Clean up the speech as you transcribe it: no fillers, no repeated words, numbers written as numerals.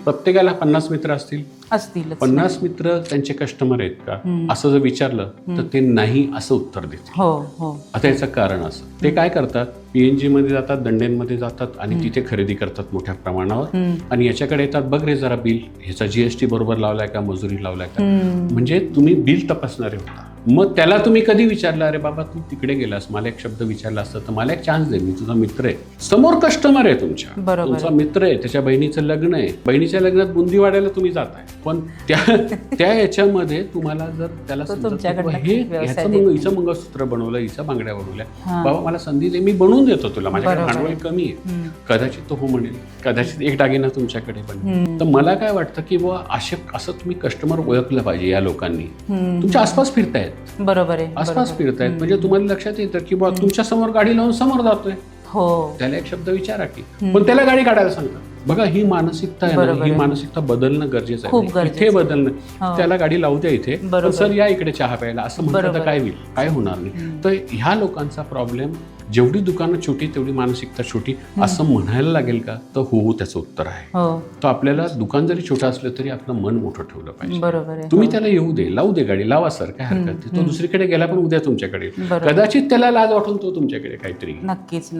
प्रत्येकाला 50 मित्र असतील. असतील 50 मित्र त्यांचे कस्टमर आहेत का असं जर विचारलं तर ते नाही असं उत्तर देतील. हो हो. आता याचं कारण असं ते काय करतात, PNG मध्ये जातात, दंडेंमध्ये जातात आणि तिथे खरेदी करतात मोठ्या प्रमाणावर आणि याच्याकडे येतात, बघ रे जरा बिल, ह्याचा GST बरोबर लावलाय का, मजुरी लावलाय का, म्हणजे तुम्ही बिल तपासणारे होता. मग त्याला तुम्ही कधी विचारलं, अरे बाबा तू तिकडे गेलास, मला एक शब्द विचारला असता तर मला एक चान्स दे, मी तुझा मित्र आहे, समोर कस्टमर आहे तुमचा मित्र आहे, त्याच्या बहिणीचं लग्न आहे, बहिणीच्या लग्नात बुंदी वाढायला तुम्ही जाताय, पण त्या याच्यामध्ये तुम्हाला जर त्याला हिचं मंगळसूत्र बनवलं, हिचं बांगड्या बनवल्या, बाबा मला संधी दे, मी बनवून देतो तुला, माझ्याकडे भांडवल कमी आहे, कदाचित तो हो म्हणेल, कदाचित एक दागिना तुमच्याकडे पण. तर मला काय वाटतं की बाबा असं तुम्ही कस्टमर ओळखलं पाहिजे. या लोकांनी तुमच्या आसपास फिरतायत, बरोबर आहे, आसपास फिरतायत, म्हणजे तुम्हाला लक्षात येतं की बाबा तुमच्या समोर गाडी लावून समोर जातोय, हो, त्याला एक शब्द विचारा की, पण त्याला गाडी काढायला सांगतात. बघा ही मानसिकता आहे ना, ही मानसिकता बदलणं गरजेचं आहे. इथे बदलणं, त्याला गाडी लावू द्या इथे, पण सर या इकडे चहा प्यायला असं म्हटलं तर काय होईल, काय होणार नाही. तर ह्या लोकांचा प्रॉब्लेम, जेवढी दुकानं छोटी तेवढी मानसिकता छोटी असं म्हणायला लागेल का, तर हो त्याचं उत्तर आहे. तर आपल्याला दुकान जरी छोटं असलं तरी आपलं मन मोठं ठेवलं पाहिजे. तुम्ही त्याला येऊ दे, लावू दे गाडी, लावा सर, काय हरकत. तो दुसरीकडे गेला पण उद्या तुमच्याकडे, कदाचित त्याला लाज वाटून तो तुमच्याकडे काहीतरी. नक्कीच.